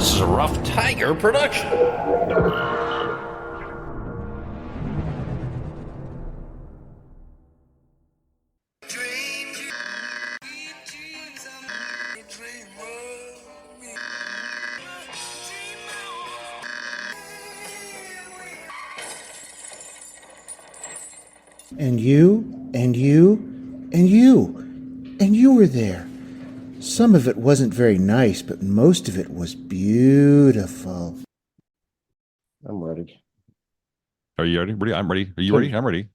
This is a Rough Tiger production. And you, and you, and you, and you were there. Some of it wasn't very nice, but most of it was beautiful. I'm ready. Are you ready? Ready? I'm ready. Are you Tell ready? you- I'm ready.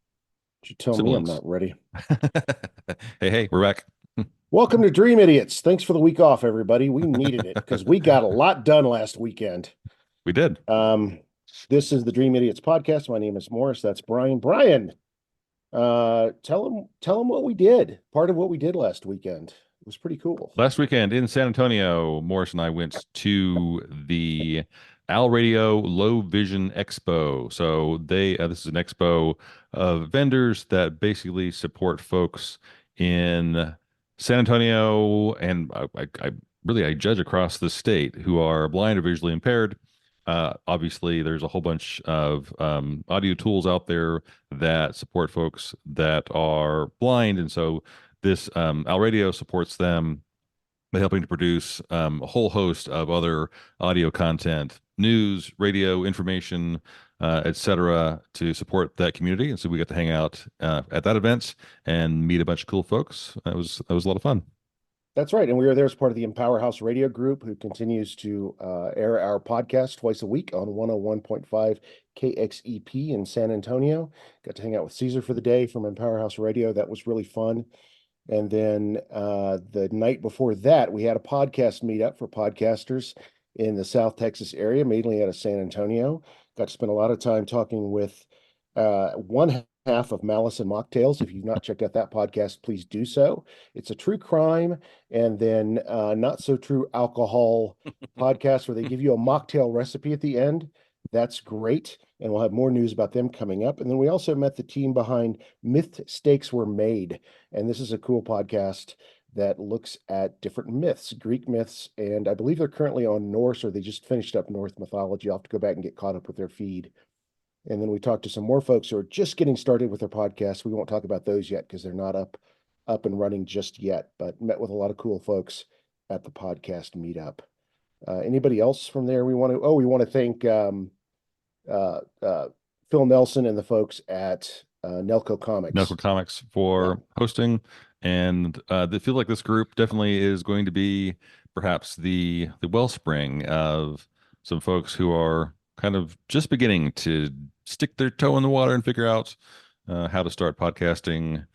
You tell me I'm Siblings. not ready. Hey, we're back. Welcome to Dream Idiots. Thanks for the week off, everybody. We needed it because we got a lot done last weekend. We did. This is the Dream Idiots podcast. My name is Morris. That's Bryan. Bryan, tell them what we did. Part of what we did last weekend. It was pretty cool. Last weekend in San Antonio, Morris and I went to the Al Radio Low Vision Expo. So this is an expo of vendors that basically support folks in San Antonio and I judge across the state who are blind or visually impaired. Obviously, there's a whole bunch of audio tools out there that support folks that are blind, and so this Al Radio supports them by helping to produce a whole host of other audio content, news, radio, information, etc., to support that community. And so we got to hang out at that event and meet a bunch of cool folks. That was a lot of fun. That's right. And we were there as part of the Empower House Radio Group, who continues to air our podcast twice a week on 101.5 KXEP in San Antonio. Got to hang out with Caesar for the day from Empower House Radio. That was really fun. And then the night before that, we had a podcast meetup for podcasters in the South Texas area, mainly out of San Antonio. Got to spend a lot of time talking with one half of Malice and Mocktails. If you've not checked out that podcast, please do so. It's a true crime and then not so true alcohol podcast where they give you a mocktail recipe at the end. That's great. And we'll have more news about them coming up. And then we also met the team behind Mistakes Were Made. And this is a cool podcast that looks at different myths, Greek myths. And I believe they're currently on Norse, or they just finished up Norse mythology. I'll have to go back and get caught up with their feed. And then we talked to some more folks who are just getting started with their podcasts. We won't talk about those yet because they're not up and running just yet, but met with a lot of cool folks at the podcast meetup. Anybody else from there we want to thank Phil Nelson and the folks at Nelco Comics. Nelco Comics for hosting. And I feel like this group definitely is going to be perhaps the wellspring of some folks who are kind of just beginning to stick their toe in the water and figure out how to start podcasting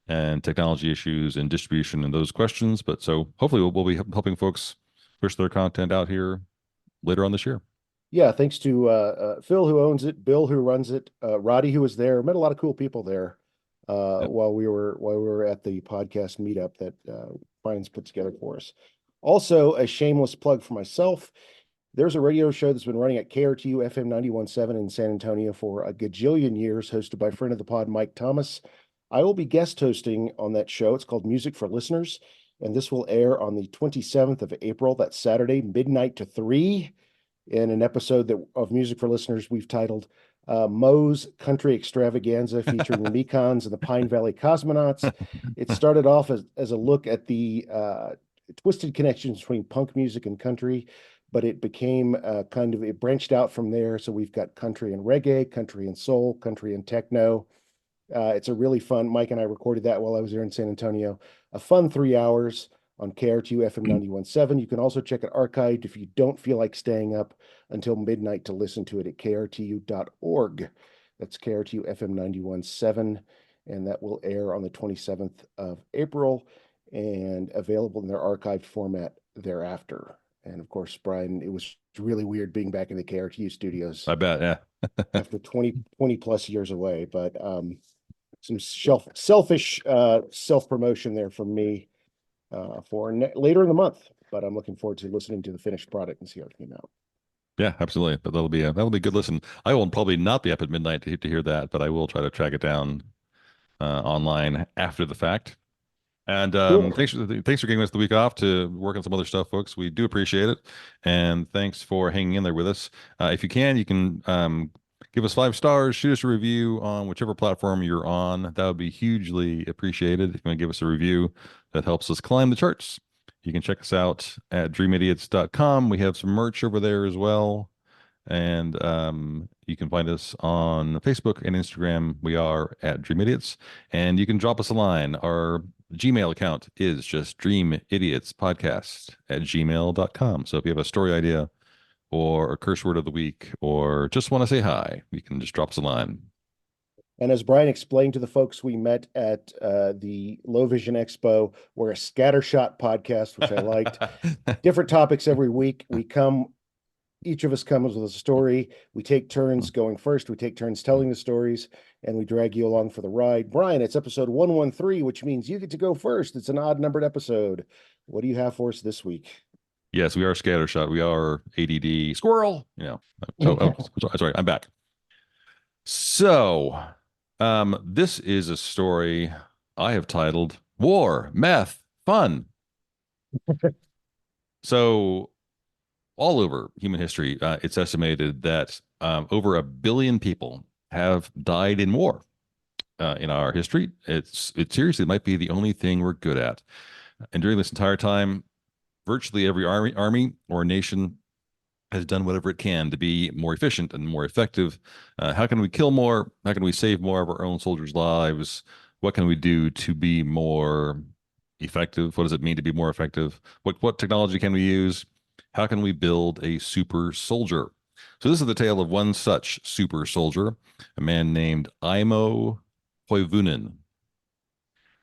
and technology issues and distribution and those questions. But so hopefully we'll be helping folks push their content out here later on this year. Yeah, thanks to Phil, who owns it, Bill, who runs it, Roddy, who was there. Met a lot of cool people there while we were at the podcast meetup that Bryan's put together for us. Also, a shameless plug for myself. There's a radio show that's been running at KRTU FM 91.7 in San Antonio for a gajillion years, hosted by friend of the pod, Mike Thomas. I will be guest hosting on that show. It's called Music for Listeners, and this will air on the 27th of April. That's Saturday, midnight to 3, in an episode of Music for Listeners we've titled Moe's Country Extravaganza, featuring the Mekons and the Pine Valley Cosmonauts. It started off as a look at the twisted connections between punk music and country, but it became it branched out from there. So we've got country and reggae, country and soul, country and techno. It's a really fun, Mike and I recorded that while I was there in San Antonio, a fun 3 hours on KRTU FM 91.7. You can also check it archived if you don't feel like staying up until midnight to listen to it at krtu.org. That's KRTU FM 91.7, and that will air on the 27th of April and available in their archived format thereafter. And of course, Bryan, it was really weird being back in the KRTU studios. I bet, yeah. After 20 plus years away, but some selfish self-promotion there from me for later in the month. But I'm looking forward to listening to the finished product and see how it came out. Yeah, absolutely. But that'll be a good listen. I will probably not be up at midnight to hear that, but I will try to track it down online after the fact. And Cool. thanks for giving us the week off to work on some other stuff, folks. We do appreciate it, and thanks for hanging in there with us. If you can give us 5 stars, shoot us a review on whichever platform you're on. That would be hugely appreciated. If you want to give us a review, that helps us climb the charts. You can check us out at dreamidiots.com. We have some merch over there as well. And you can find us on Facebook and Instagram. We are at Dream Idiots. And you can drop us a line. Our Gmail account is just dreamidiotspodcast@gmail.com. So if you have a story idea or a curse word of the week or just want to say hi, you can just drop us a line. And as Bryan explained to the folks we met at the Low Vision Expo, we're a scattershot podcast, which I liked. Different topics every week. Each of us comes with a story. We take turns going first. We take turns telling the stories, and we drag you along for the ride. Bryan, it's episode 113, which means you get to go first. It's an odd numbered episode. What do you have for us this week? Yes, we are scattershot. We are ADD squirrel. Sorry, I'm back. So, this is a story I have titled War, Meth, Fun. So, all over human history, it's estimated that over 1 billion people have died in war in our history. It seriously might be the only thing we're good at. And during this entire time, virtually every army or nation has done whatever it can to be more efficient and more effective. How can we kill more? How can we save more of our own soldiers' lives? What can we do to be more effective? What does it mean to be more effective? What technology can we use? How can we build a super soldier? So this is the tale of one such super soldier, a man named Aimo Koivunen.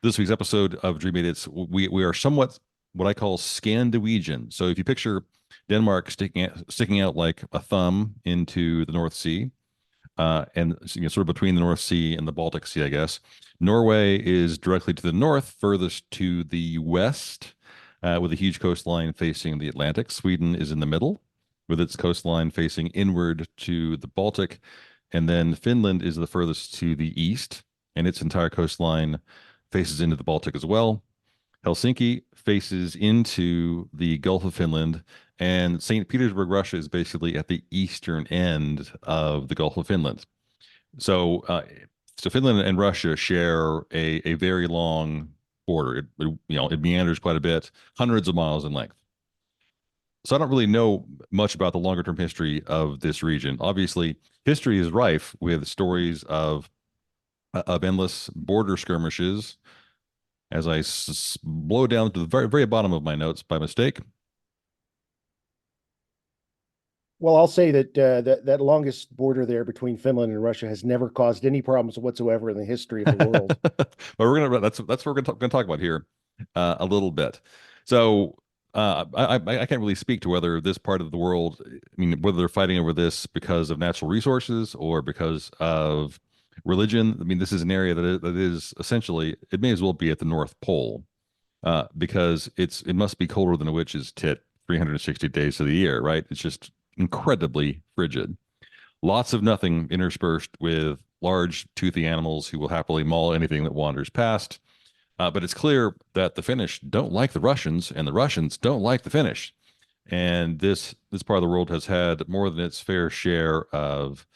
This week's episode of Dream Idiots, we are somewhat what I call Scandinavian. So if you picture Denmark sticking out like a thumb into the North Sea, and sort of between the North Sea and the Baltic Sea, I guess. Norway is directly to the north, furthest to the west, with a huge coastline facing the Atlantic. Sweden is in the middle, with its coastline facing inward to the Baltic. And then Finland is the furthest to the east, and its entire coastline faces into the Baltic as well. Helsinki faces into the Gulf of Finland, and St. Petersburg, Russia, is basically at the eastern end of the Gulf of Finland. So, Finland and Russia share a very long border. It meanders quite a bit, hundreds of miles in length. So I don't really know much about the longer term history of this region. Obviously, history is rife with stories of endless border skirmishes. As I blow down to the very, very bottom of my notes by mistake. Well, I'll say that that longest border there between Finland and Russia has never caused any problems whatsoever in the history of the world. But that's what we're gonna talk about here a little bit. So I can't really speak to whether this part of the world, I mean, whether they're fighting over this because of natural resources or because of religion. I mean, this is an area that is essentially, it may as well be at the North Pole, because it must be colder than a witch's tit 360 days of the year, right? It's just incredibly frigid. Lots of nothing interspersed with large toothy animals who will happily maul anything that wanders past. But it's clear that the Finnish don't like the Russians, and the Russians don't like the Finnish. And this part of the world has had more than its fair share of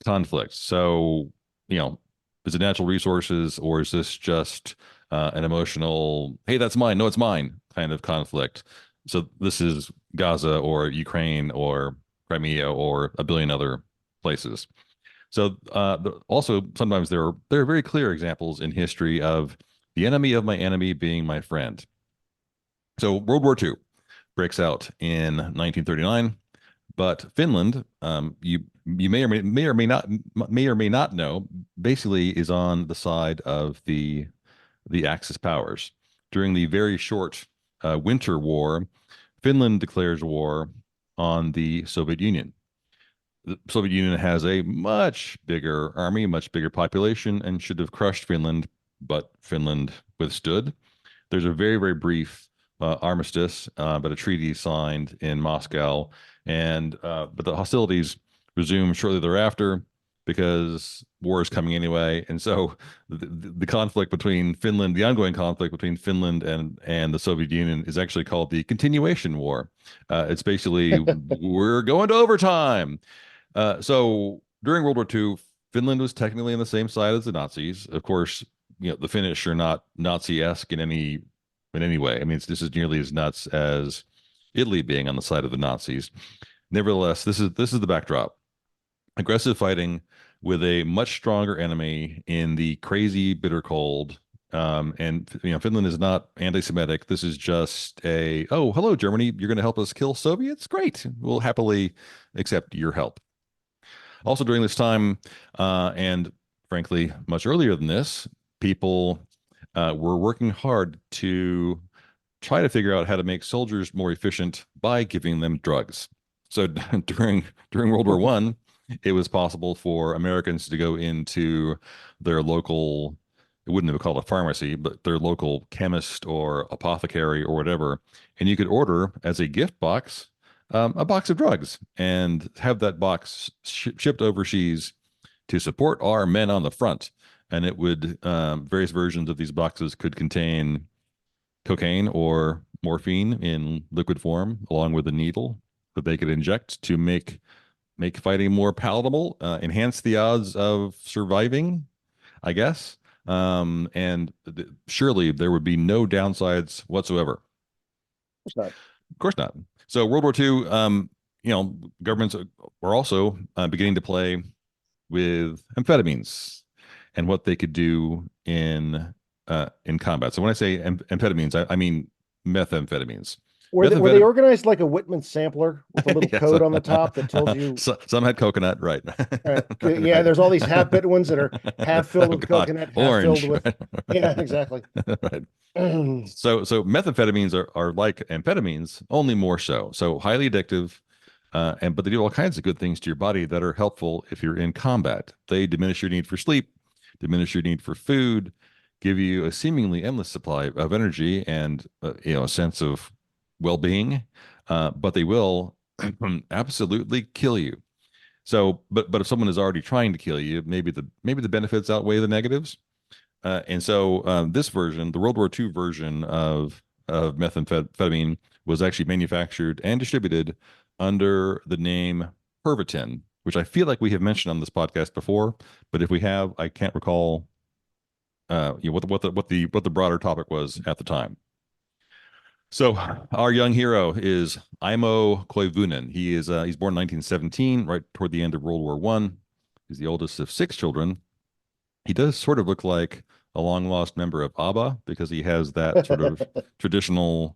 conflict. So, is it natural resources, or is this just an emotional, hey, that's mine, no, it's mine kind of conflict? So this is Gaza or Ukraine or Crimea or a billion other places. So also sometimes there are very clear examples in history of the enemy of my enemy being my friend. So World War II breaks out in 1939. But Finland, you may or may not know, basically is on the side of the Axis powers. During the very short Winter War, Finland declares war on the Soviet Union. The Soviet Union has a much bigger army, much bigger population, and should have crushed Finland, but Finland withstood. There's a very brief armistice, but a treaty signed in Moscow, and but the hostilities resumed shortly thereafter. because war is coming anyway. And so the conflict between Finland, the ongoing conflict between Finland and the Soviet Union is actually called the Continuation War. It's basically we're going to overtime. So during World War II, Finland was technically on the same side as the Nazis. Of course, the Finnish are not Nazi-esque in any way. I mean, this is nearly as nuts as Italy being on the side of the Nazis. Nevertheless, this is the backdrop. Aggressive fighting with a much stronger enemy in the crazy bitter cold. And Finland is not anti-Semitic. This is just oh, hello, Germany, you're going to help us kill Soviets? Great. We'll happily accept your help. Also during this time, and frankly, much earlier than this, people were working hard to try to figure out how to make soldiers more efficient by giving them drugs. So during World War I, it was possible for Americans to go into their local, it wouldn't have been called a pharmacy, but their local chemist or apothecary or whatever, and you could order as a gift box a box of drugs and have that box shipped overseas to support our men on the front. And it would, various versions of these boxes could contain cocaine or morphine in liquid form, along with a needle that they could inject to make fighting more palatable, enhance the odds of surviving, I guess. And surely there would be no downsides whatsoever. Of course not. So World War II, governments were also beginning to play with amphetamines and what they could do in combat. So when I say amphetamines, I mean methamphetamines. Were they organized like a Whitman sampler with a little code on the top that told you? Some had coconut, right? Right. Yeah, there's all these half-bitten ones that are half filled with coconut, half orange. filled with. Yeah, exactly. Right. So methamphetamines are like amphetamines, only more so. So highly addictive, but they do all kinds of good things to your body that are helpful if you're in combat. They diminish your need for sleep, diminish your need for food, give you a seemingly endless supply of energy and a sense of well-being, but they will absolutely kill you. So, but if someone is already trying to kill you, maybe the benefits outweigh the negatives. And so this version, the World War II version of methamphetamine, was actually manufactured and distributed under the name Pervitin, which I feel like we have mentioned on this podcast before, but if we have, I can't recall what the broader topic was at the time. So our young hero is Aimo Koivunen. He's born in 1917, right toward the end of World War I. He's the oldest of 6 children. He does sort of look like a long lost member of ABBA because he has that sort of traditional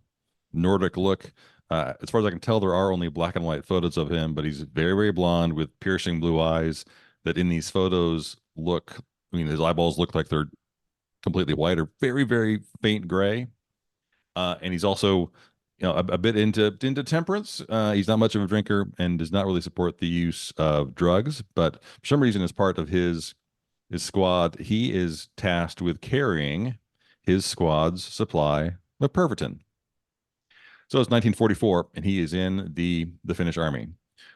Nordic look. As far as I can tell, there are only black and white photos of him, but he's very, very blonde with piercing blue eyes that in these photos his eyeballs look like they're completely white or very, very faint gray. And he's also, a bit into temperance. He's not much of a drinker and does not really support the use of drugs. But for some reason, as part of his squad, he is tasked with carrying his squad's supply of Pervitin. So it's 1944, and he is in the Finnish army.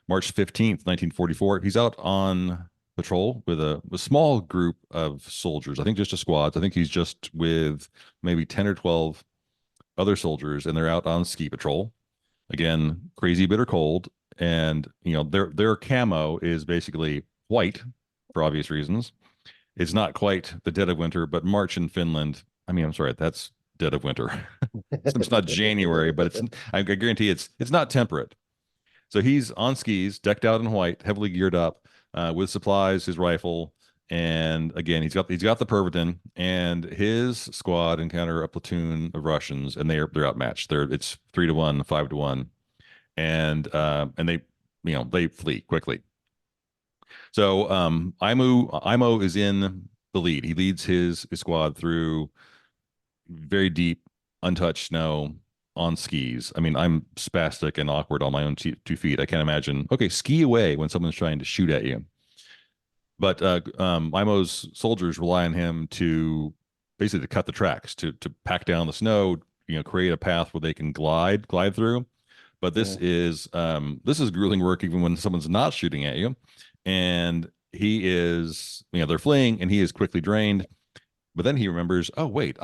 March 15th, 1944, he's out on patrol with a small group of soldiers. I think just a squad. I think he's just with maybe 10 or 12 other soldiers, and they're out on ski patrol. Again, crazy bitter cold, and their camo is basically white for obvious reasons. It's not quite the dead of winter, but March in Finland, I'm sorry, that's dead of winter. It's not January, but I guarantee it's not temperate. So he's on skis, decked out in white, heavily geared up, with supplies, his rifle, and again, he's got the Pervitin, and his squad encounter a platoon of Russians, and they're outmatched. It's 3-1, 5-1, and they flee quickly. So Aimo is in the lead. He leads his squad through very deep, untouched snow on skis. I'm spastic and awkward on my own 2 feet. I can't imagine. Okay, ski away when someone's trying to shoot at you. But Aimo's soldiers rely on him to basically to cut the tracks, to pack down the snow, create a path where they can glide through. But this is grueling work even when someone's not shooting at you. And he is, they're fleeing, and he is quickly drained. But then he remembers, oh wait,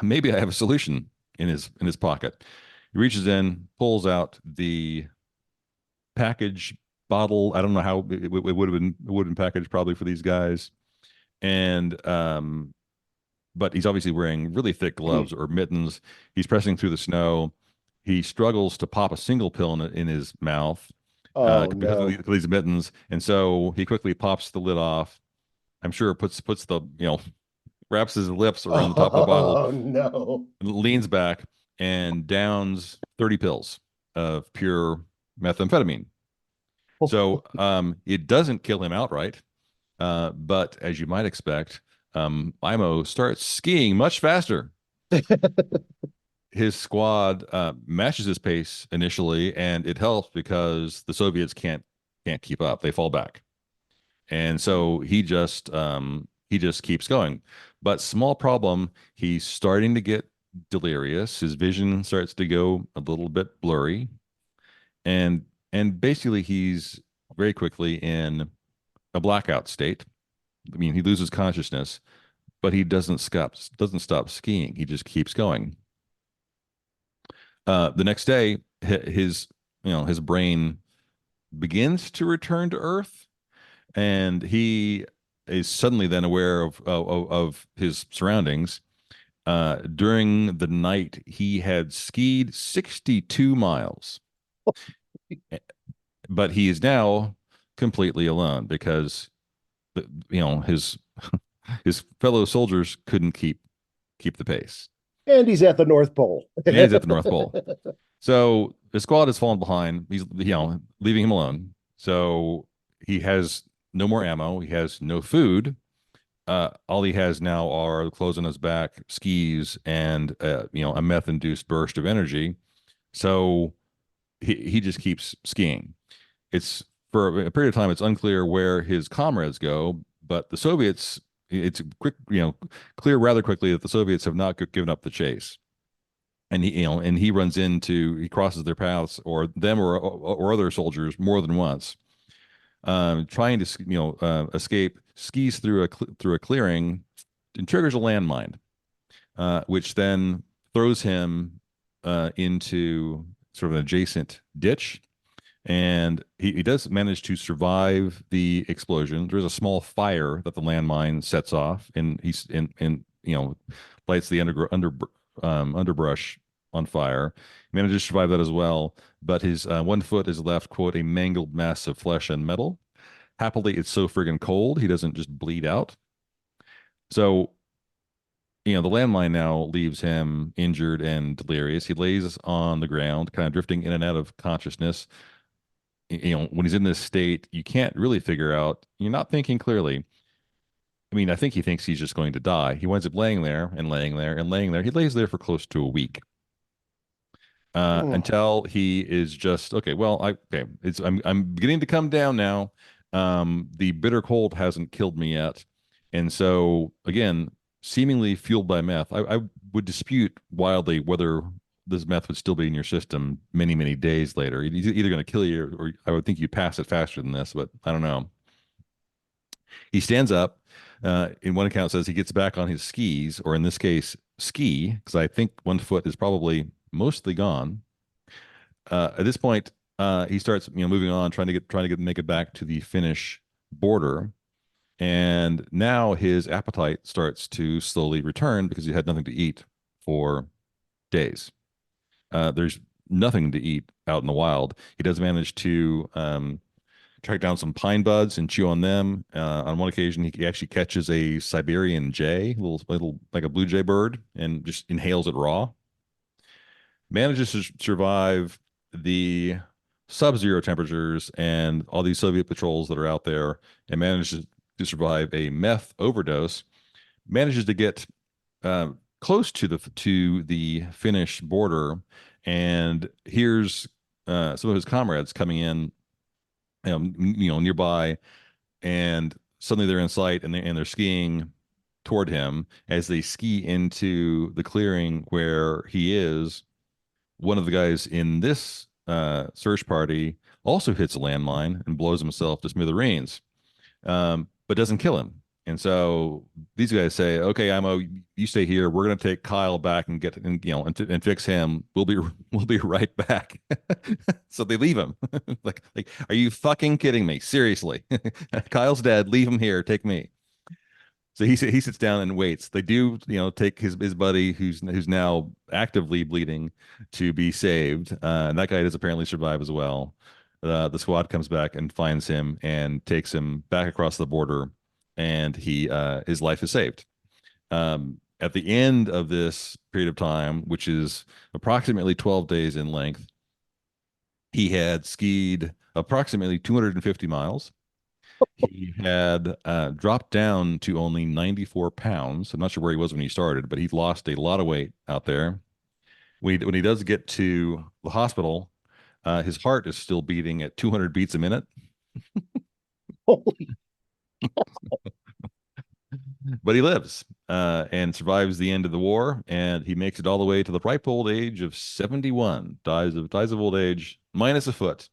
maybe I have a solution in his pocket. He reaches in, pulls out the package bottle. I don't know how it would have been packaged probably for these guys, and but he's obviously wearing really thick gloves or mittens. He's pressing through the snow. He struggles to pop a single pill in his mouth Oh because of no. these mittens, and so he quickly pops the lid off. I'm sure puts the wraps his lips around the top of the bottle, Oh no. leans back, and downs 30 pills of pure methamphetamine. So it doesn't kill him outright, but as you might expect, Imo starts skiing much faster. His squad matches his pace initially, and it helps because the Soviets can't keep up. They fall back, and so he just keeps going. But small problem, he's starting to get delirious. His vision starts to go a little bit blurry, and basically he's very quickly in a blackout state. I mean, he loses consciousness, but he doesn't stop skiing. He just keeps going. The next day, his brain begins to return to Earth, and he is suddenly then aware of his surroundings. During the night, he had skied 62 miles, but he is now completely alone because his his fellow soldiers couldn't keep the pace. And he's at the North Pole. And he's at the North Pole. So the squad has fallen behind. He's leaving him alone. So he has no more ammo. He has no food. All he has now are clothes on his back, skis, and a meth-induced burst of energy. So he just keeps skiing. It's for a period of time. It's unclear where his comrades go, but the Soviets. It's clear rather quickly that the Soviets have not given up the chase, and he crosses their paths, or them, or other soldiers more than once, trying to escape. Skis through a clearing and triggers a landmine, which then throws him into sort of an adjacent ditch. And he does manage to survive the explosion. There's a small fire that the landmine sets off, and he's in lights the underbrush on fire. He manages to survive that as well, but his one foot is left, quote, a mangled mass of flesh and metal. Happily, it's so friggin' cold he doesn't just bleed out. So the landmine now leaves him injured and delirious. He lays on the ground, kind of drifting in and out of consciousness. When he's in this state, you can't really figure out, you're not thinking clearly. I mean, I think he thinks he's just going to die. He winds up laying there and laying there and laying there. He lays there for close to a week, until he is just okay. Well, I'm beginning to come down now. The bitter cold hasn't killed me yet, and so again, seemingly fueled by meth, I would dispute wildly whether this meth would still be in your system many, many days later. It's either going to kill you, or I would think you'd pass it faster than this, but I don't know. He stands up. In one account, it says he gets back on his skis, or in this case, ski, because I think one foot is probably mostly gone. At this point, he starts, moving on, trying to make it back to the Finnish border, and now his appetite starts to slowly return because he had nothing to eat for days. There's nothing to eat out in the wild. He does manage to track down some pine buds and chew on them. On one occasion, he actually catches a Siberian jay, little like a blue jay bird, and just inhales it raw. Manages to survive the sub-zero temperatures and all these Soviet patrols that are out there, and manages to survive a meth overdose. Manages to get close to the Finnish border, and here's some of his comrades coming in, nearby, and suddenly they're in sight, and they're skiing toward him. As they ski into the clearing where he is, one of the guys in this search party also hits a landmine and blows himself to smithereens. but doesn't kill him. And so these guys say, "Okay, Imo, you stay here. We're going to take Kyle back and get and fix him. We'll be right back." So they leave him. Like, are you fucking kidding me? Seriously, Kyle's dead. Leave him here. Take me. So he sits down and waits. They do, take his buddy who's now actively bleeding to be saved, and that guy does apparently survive as well. The squad comes back and finds him and takes him back across the border, and his life is saved. At the end of this period of time, which is approximately 12 days in length, he had skied approximately 250 miles. He had dropped down to only 94 pounds. I'm not sure where he was when he started, but he lost a lot of weight out there. When he does get to the hospital, his heart is still beating at 200 beats a minute, Holy, but he lives and survives the end of the war, and he makes it all the way to the ripe old age of 71. Dies of old age, minus a foot,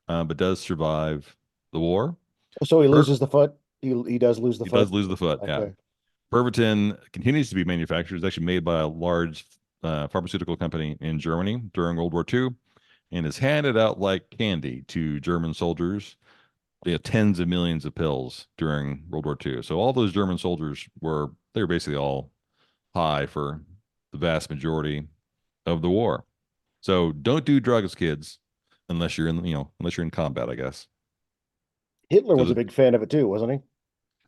but does survive the war. so he Per- loses the foot. He does lose the he foot. does lose the foot. Yeah. Okay. Pervitin continues to be manufactured. It's actually made by a large pharmaceutical company in Germany during World War II, and is handed out like candy to German soldiers. They had tens of millions of pills during World War II. So all those German soldiers they were basically all high for the vast majority of the war. So don't do drugs, kids, unless you're in combat, I guess. Hitler was a So big fan of it too, wasn't he?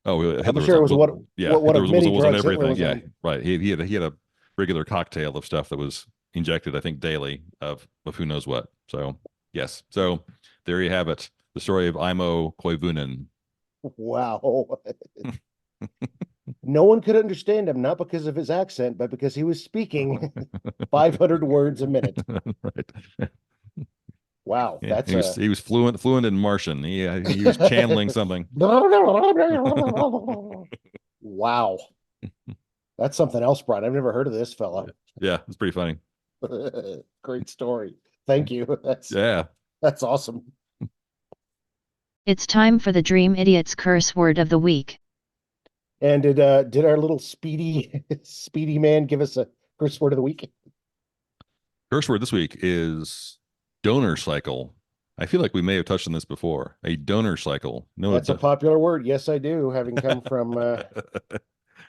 Oh, I'm Hitler was sure it on. was Yeah, one Hitler of many was on drugs Hitler everything. was Yeah, on. right. He had a regular cocktail of stuff that was injected, I think, daily of who knows what. So yes. So there you have it. The story of Aimo Koivunen. Wow. No one could understand him, not because of his accent, but because he was speaking 500 words a minute. Right. Wow, Yeah, that's he was fluent in Martian. He was channeling something. Wow. That's something else, Brian. I've never heard of this fella. Yeah, it's pretty funny. Great story. Thank you. Yeah. That's awesome. It's time for the Dream Idiot's curse word of the week. And did our little speedy man give us a curse word of the week? Curse word this week is donor cycle. I feel like we may have touched on this before. A donor cycle. No, That's a popular word. Yes, I do. Having come from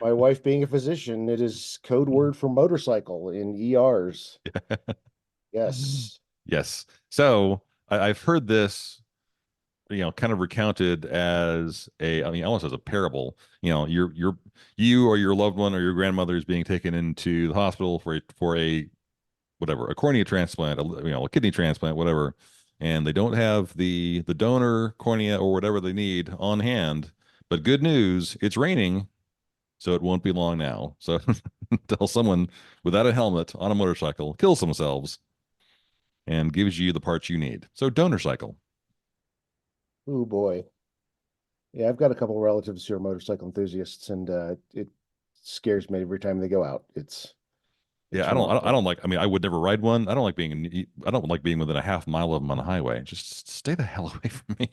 my wife being a physician, it is code word for motorcycle in ERs. Yes. Yes. So I've heard this, kind of recounted almost as a parable. You or your loved one or your grandmother is being taken into the hospital for a whatever, a cornea transplant, a kidney transplant, whatever, and they don't have the donor cornea or whatever they need on hand. But good news, it's raining, so it won't be long now. So tell someone without a helmet on a motorcycle kills themselves and gives you the parts you need. So donor cycle. Oh boy. Yeah, I've got a couple of relatives who are motorcycle enthusiasts, and it scares me every time they go out. It's Yeah, I don't like. I mean, I would never ride one. I don't like being within a half mile of them on the highway. Just stay the hell away from me.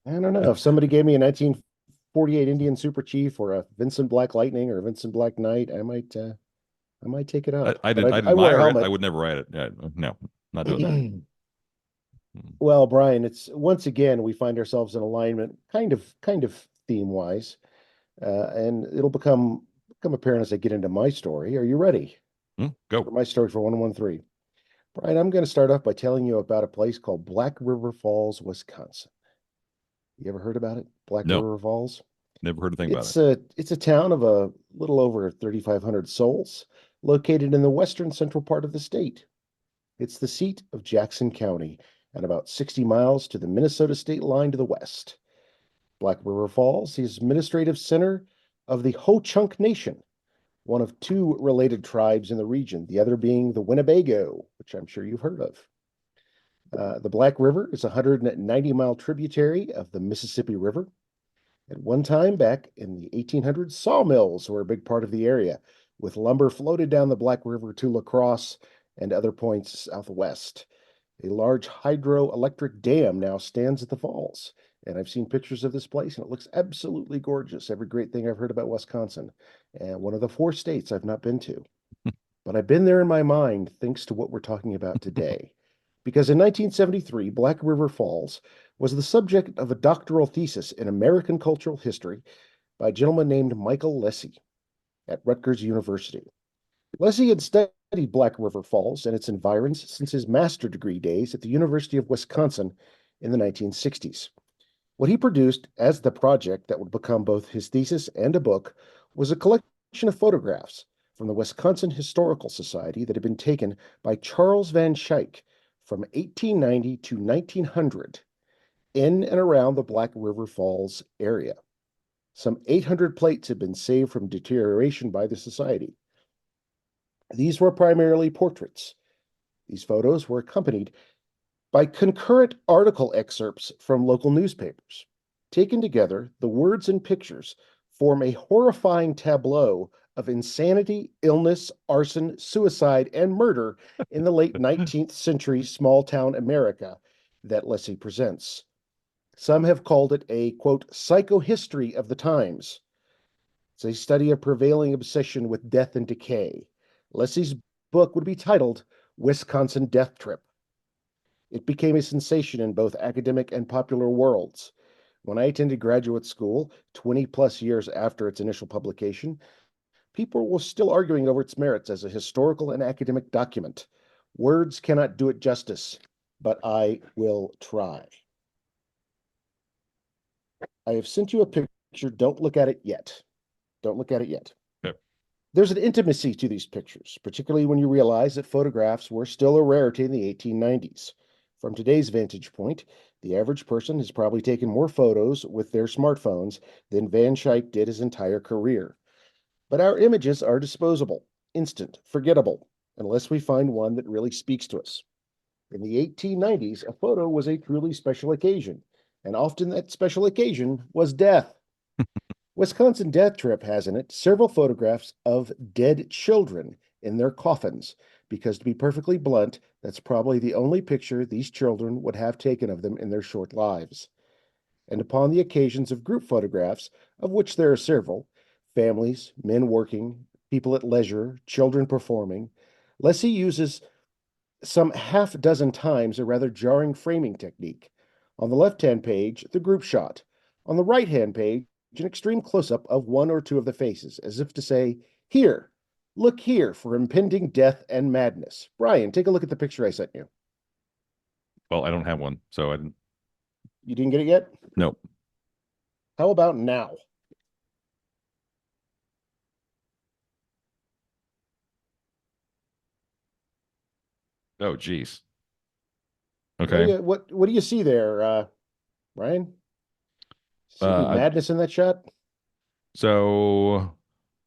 I don't know. If somebody gave me a 1948 Indian Super Chief or a Vincent Black Lightning or a Vincent Black Knight, I might take it up. But I'd I wear a admire it. I helmet. would never ride it. Yeah, no, not doing that. Well, Brian, it's once again we find ourselves in alignment, kind of theme wise, and it'll become apparent as I get into my story. Are you ready for Go. my story for 113? Brian, I'm going to start off by telling you about a place called Black River Falls, Wisconsin. You ever heard about it? Black No, River Falls? never heard a thing about it. It's a town of a little over 3,500 souls, located in the western central part of the state. It's the seat of Jackson County and about 60 miles to the Minnesota state line to the west. Black River Falls is administrative center of the Ho-Chunk Nation, one of two related tribes in the region, the other being the Winnebago, which I'm sure you've heard of. The Black River is a 190-mile tributary of the Mississippi River. At one time, back in the 1800s, sawmills were a big part of the area, with lumber floated down the Black River to La Crosse and other points southwest. A large hydroelectric dam now stands at the falls, and I've seen pictures of this place, and it looks absolutely gorgeous. Every great thing I've heard about Wisconsin, and one of the 4 states I've not been to. But I've been there in my mind thanks to what we're talking about today. Because in 1973, Black River Falls was the subject of a doctoral thesis in American cultural history by a gentleman named Michael Lessie at Rutgers University. Lessie had studied Black River Falls and its environs since his master's degree days at the University of Wisconsin in the 1960s. What he produced as the project that would become both his thesis and a book was a collection of photographs from the Wisconsin Historical Society that had been taken by Charles Van Schaik from 1890 to 1900 in and around the Black River Falls area. Some 800 plates had been saved from deterioration by the society. These were primarily portraits. These photos were accompanied by concurrent article excerpts from local newspapers. Taken together, the words and pictures form a horrifying tableau of insanity, illness, arson, suicide, and murder in the late 19th century small-town America that Lessie presents. Some have called it a, quote, psychohistory of the times. It's a study of prevailing obsession with death and decay. Lessie's book would be titled Wisconsin Death Trip. It became a sensation in both academic and popular worlds. When I attended graduate school, 20 plus years after its initial publication, people were still arguing over its merits as a historical and academic document. Words cannot do it justice, but I will try. I have sent you a picture. Don't look at it yet. Don't look at it yet. Yep. There's an intimacy to these pictures, particularly when you realize that photographs were still a rarity in the 1890s. From today's vantage point, the average person has probably taken more photos with their smartphones than Van Schaik did his entire career. But our images are disposable, instant, forgettable, unless we find one that really speaks to us. In the 1890s, a photo was a truly special occasion, and often that special occasion was death. Wisconsin Death Trip has in it several photographs of dead children in their coffins, because to be perfectly blunt, that's probably the only picture these children would have taken of them in their short lives. And upon the occasions of group photographs, of which there are several, families, men working, people at leisure, children performing, Lessie uses some half dozen times a rather jarring framing technique. On the left-hand page, the group shot. On the right-hand page, an extreme close-up of one or two of the faces, as if to say, here, look here for impending death and madness. Bryan, take a look at the picture I sent you. Well, I don't have one, so I didn't. You didn't get it yet? Nope. How about now? Oh, geez. Okay. What do you see there, Ryan? See any Uh, I- madness in that shot? so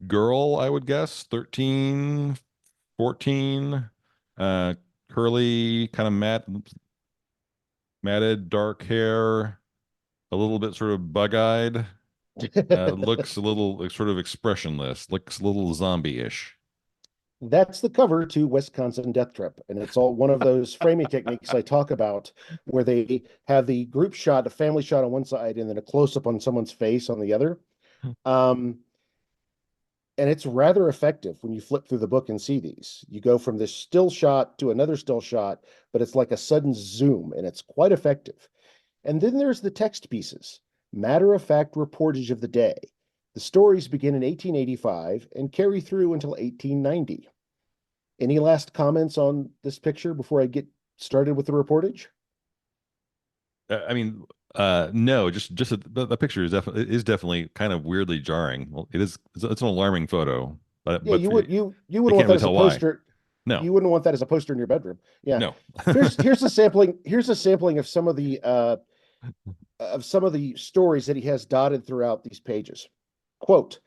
girl, I would guess 13, 14, curly, kind of matted, dark hair, a little bit sort of bug-eyed. Looks a little like, sort of expressionless, looks a little zombie-ish. That's the cover to Wisconsin Death Trip, and it's all one of those framing techniques I talk about, where they have the group shot, a family shot on one side, and then a close-up on someone's face on the other. And it's rather effective when you flip through the book and see these. You go from this still shot to another still shot, but it's like a sudden zoom, and it's quite effective. And then there's the text pieces, matter-of-fact reportage of the day. The stories begin in 1885 and carry through until 1890. Any last comments on this picture before I get started with the reportage? I mean, no, just the picture is definitely kind of weirdly jarring. Well, it's an alarming photo, but Yeah, but you for- would you you wouldn't can't want that really as a tell why. poster. No, You wouldn't want that as a poster in your bedroom. Yeah. no. Here's a sampling. Here's a sampling of some of the stories that he has dotted throughout these pages. Quote: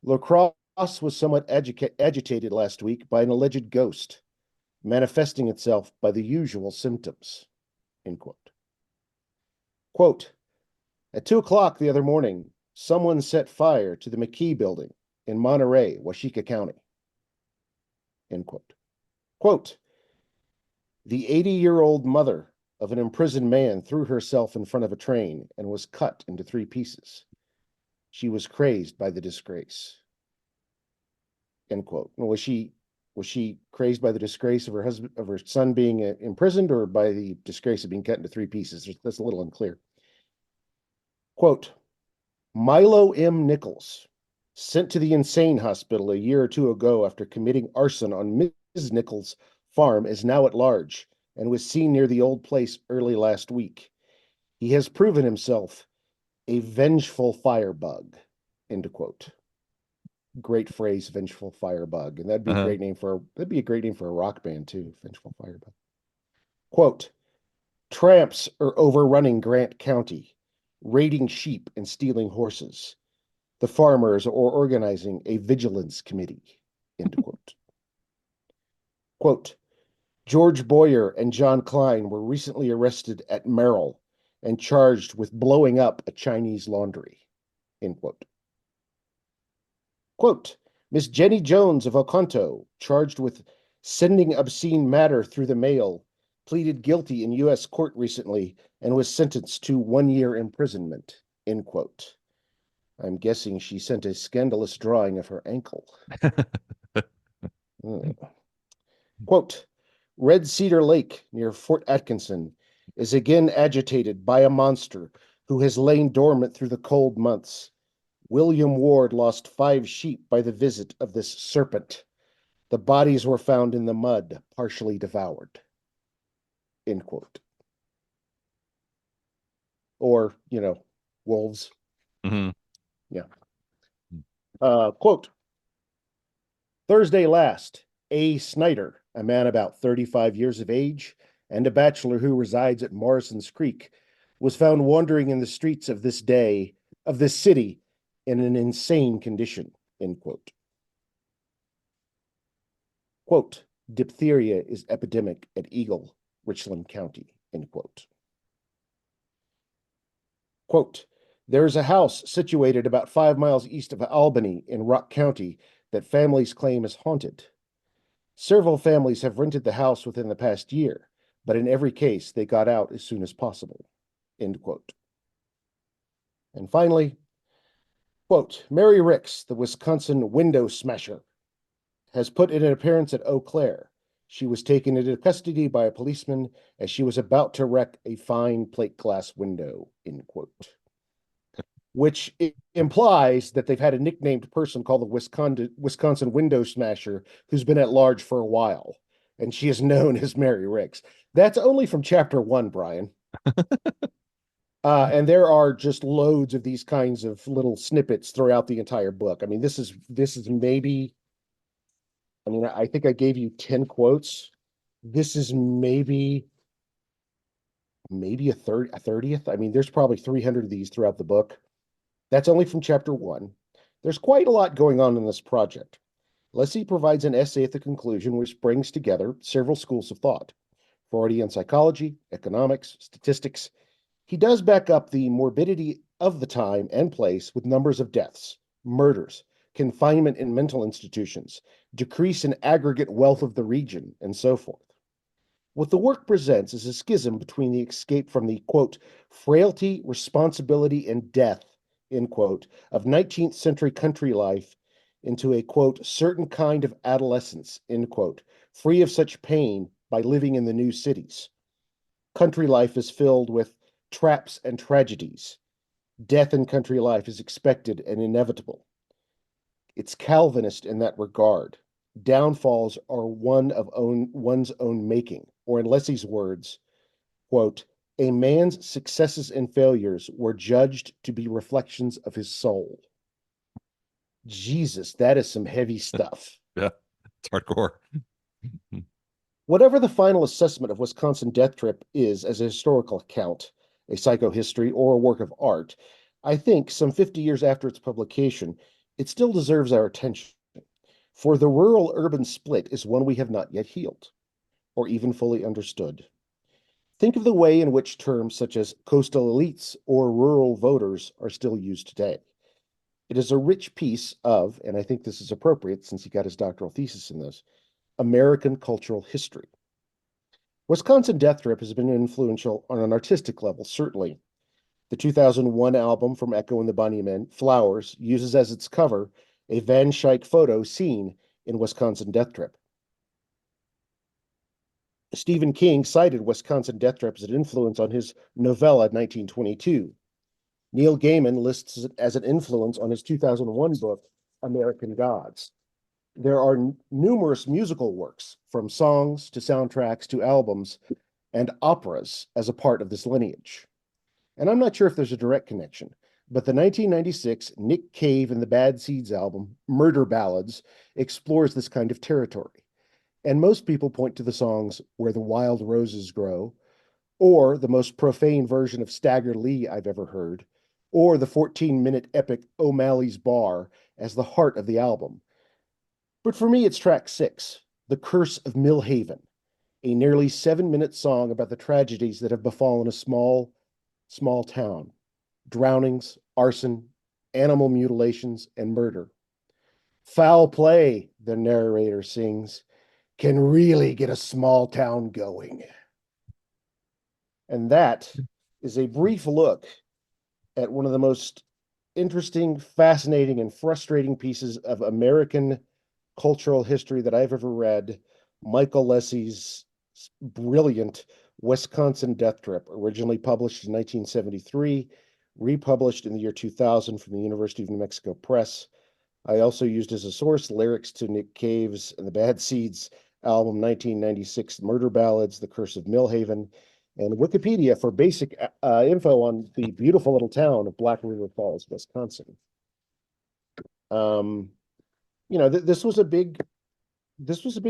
Lacrosse was somewhat agitated last week by an alleged ghost, manifesting itself by the usual symptoms. End quote. Quote: At 2 o'clock the other morning, someone set fire to the McKee building in Monterey, Washica County. End quote. Quote: The 80-year-old mother of an imprisoned man threw herself in front of a train and was cut into 3 pieces. She was crazed by the disgrace. End quote. Was she crazed by the disgrace of her son being imprisoned, or by the disgrace of being cut into 3 pieces? That's a little unclear. Quote, Milo M. Nichols, sent to the insane hospital a year or 2 ago after committing arson on Mrs. Nichols' farm, is now at large and was seen near the old place early last week. He has proven himself a vengeful firebug. End quote. Great phrase, vengeful firebug, and that'd be a great name for a rock band too. Vengeful firebug. Quote: Tramps are overrunning Grant County, raiding sheep and stealing horses. The farmers are organizing a vigilance committee. End quote. Quote: George Boyer and John Klein were recently arrested at Merrill and charged with blowing up a Chinese laundry. End quote. Quote, Miss Jenny Jones of Oconto, charged with sending obscene matter through the mail, pleaded guilty in U.S. court recently and was sentenced to 1 year imprisonment. End quote. I'm guessing she sent a scandalous drawing of her ankle. Quote, Red Cedar Lake near Fort Atkinson is again agitated by a monster who has lain dormant through the cold months. William Ward lost 5 sheep by the visit of this serpent. The bodies were found in the mud, partially devoured. End quote. Or, wolves. Mm-hmm. Yeah. Quote, Thursday last, A. Snyder, a man about 35 years of age and a bachelor who resides at Morrison's Creek, was found wandering in the streets of this city in an insane condition. End quote. Quote, diphtheria is epidemic at Eagle, Richland County. End quote. Quote, there is a house situated about 5 miles east of Albany in Rock County that families claim is haunted. Several families have rented the house within the past year, but in every case, they got out as soon as possible. End quote. And finally, quote, Mary Ricks, the Wisconsin window smasher, has put in an appearance at Eau Claire. She was taken into custody by a policeman as she was about to wreck a fine plate glass window, end quote. Which implies that they've had a nicknamed person called the Wisconsin window smasher who's been at large for a while, and she is known as Mary Ricks. That's only from chapter 1, Bryan. And there are just loads of these kinds of little snippets throughout the entire book. I mean, this is maybe, I think I gave you 10 quotes. This is maybe a 30th. I mean, there's probably 300 of these throughout the book. That's only from chapter 1. There's quite a lot going on in this project. Lessig provides an essay at the conclusion which brings together several schools of thought: Freudian psychology, economics, statistics. He does back up the morbidity of the time and place with numbers of deaths, murders, confinement in mental institutions, decrease in aggregate wealth of the region, and so forth. What the work presents is a schism between the escape from the, quote, frailty, responsibility, and death, end quote, of 19th century country life into a, quote, certain kind of adolescence, end quote, free of such pain by living in the new cities. Country life is filled with traps and tragedies. Death in country life is expected and inevitable. It's Calvinist in that regard. Downfalls are one's own making, or in Lessig's words, quote, a man's successes and failures were judged to be reflections of his soul. Jesus, that is some heavy stuff. Yeah, it's hardcore. Whatever the final assessment of Wisconsin Death Trip is as a historical account, a psychohistory, or a work of art, I think some 50 years after its publication, it still deserves our attention. For the rural-urban split is one we have not yet healed, or even fully understood. Think of the way in which terms such as coastal elites or rural voters are still used today. It is a rich piece of, and I think this is appropriate since he got his doctoral thesis in this, American cultural history. Wisconsin Death Trip has been influential on an artistic level, certainly. The 2001 album from Echo and the Bunnymen, Flowers, uses as its cover a Van Schaik photo seen in Wisconsin Death Trip. Stephen King cited Wisconsin Death Trip as an influence on his novella 1922. Neil Gaiman lists it as an influence on his 2001 book, American Gods. There are numerous musical works, from songs to soundtracks to albums and operas, as a part of this lineage. And I'm not sure if there's a direct connection, but the 1996 Nick Cave and the Bad Seeds album, Murder Ballads, explores this kind of territory. And most people point to the songs Where the Wild Roses Grow, or the most profane version of Stagger Lee I've ever heard, or the 14-minute epic O'Malley's Bar as the heart of the album. But for me, it's track 6, The Curse of Millhaven, a nearly 7-minute song about the tragedies that have befallen a small town: drownings, arson, animal mutilations, and murder. Foul play, the narrator sings, can really get a small town going. And that is a brief look at one of the most interesting, fascinating, and frustrating pieces of American cultural history that I've ever read, Michael Leslie's brilliant Wisconsin Death Trip, originally published in 1973, republished in the year 2000 from the University of New Mexico Press. I also used as a source lyrics to Nick Cave's and the Bad Seeds album 1996, Murder Ballads, The Curse of Millhaven, and Wikipedia for basic info on the beautiful little town of Black River Falls, Wisconsin. This was a big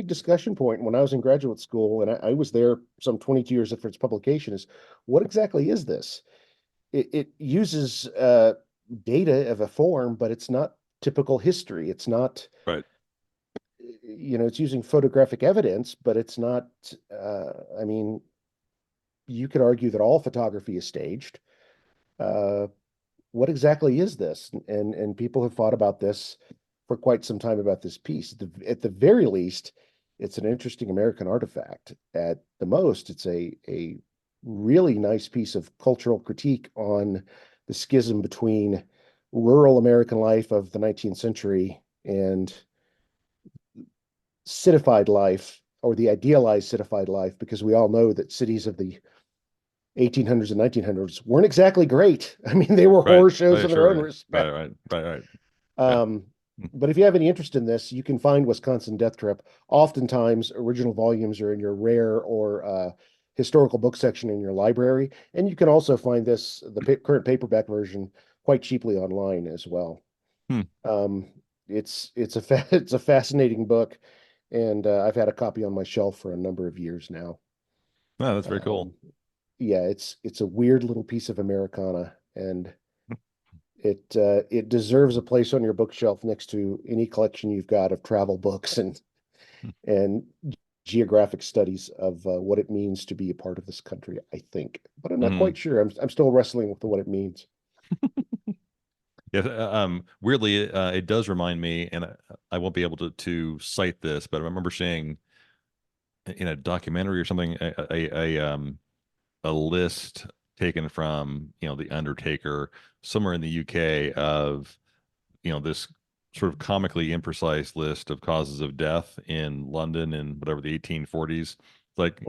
discussion point when I was in graduate school, and I was there some 22 years after its publication. Is what exactly is this? It uses data of a form, but it's not typical history. It's not Right. It's using photographic evidence, but it's not. You could argue that all photography is staged. What exactly is this? And people have thought about this for quite some time about this piece. At the very least, it's an interesting American artifact. At the most, it's a really nice piece of cultural critique on the schism between rural American life of the 19th century and citified life, or the idealized citified life, because we all know that cities of the 1800s and 1900s weren't exactly great. I mean, they were horror shows in their own respect. Right. But if you have any interest in this, you can find Wisconsin Death Trip. Oftentimes, original volumes are in your rare or historical book section in your library, and you can also find the current paperback version, quite cheaply online as well. It's a fascinating book, and I've had a copy on my shelf for a number of years now. No, that's very cool. Yeah, it's a weird little piece of Americana, and it deserves a place on your bookshelf next to any collection you've got of travel books and geographic studies of what it means to be a part of this country, I think. But I'm not quite sure. I'm still wrestling with what it means. Yeah, weirdly, it does remind me, and I won't be able to cite this, but I remember seeing in a documentary or something a list taken from The Undertaker somewhere in the UK of this sort of comically imprecise list of causes of death in London in whatever the 1840s. Like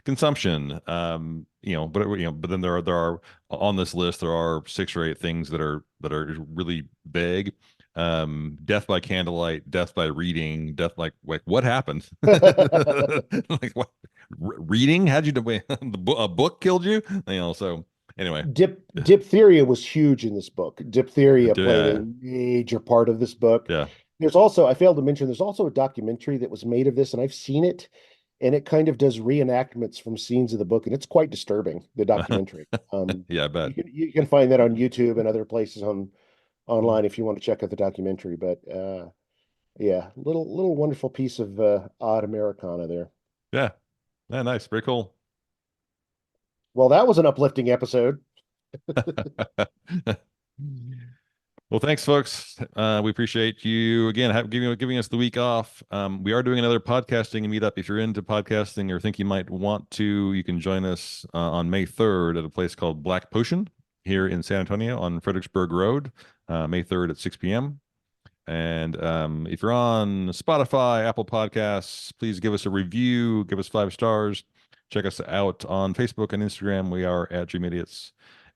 consumption, but then there are on this list there are 6 or 8 things that are really vague. Death by candlelight, death by reading, death like what happened? Like what? Reading? How'd you do? A book killed you? So anyway, Diphtheria was huge in this book. Diphtheria played a major part of this book. Yeah. There's also, I failed to mention, there's also a documentary that was made of this, and I've seen it, and it kind of does reenactments from scenes of the book, and it's quite disturbing, the documentary. Yeah, I bet. You can find that on YouTube and other places online if you want to check out the documentary. But yeah, little wonderful piece of odd Americana there. Yeah. Yeah, nice. Very cool. Well, that was an uplifting episode. Well, thanks, folks. We appreciate you again giving us the week off. We are doing another podcasting meetup. If you're into podcasting or think you might want to, you can join us on May 3rd at a place called Black Potion here in San Antonio on Fredericksburg Road, May 3rd at 6 p.m. And if you're on Spotify, Apple Podcasts, please give us a review, give us 5 stars. Check us out on Facebook and Instagram. We are at Dream Idiots.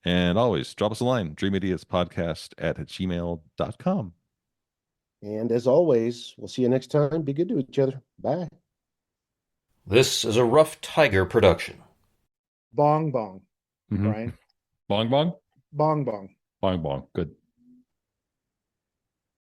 And always drop us a line, dreamidiotspodcast@gmail.com. And as always, we'll see you next time. Be good to each other. Bye. This is a Rough Tiger production. Bong bong. Mhm. Bryan. Bong bong? Bong bong. Bong bong. Good.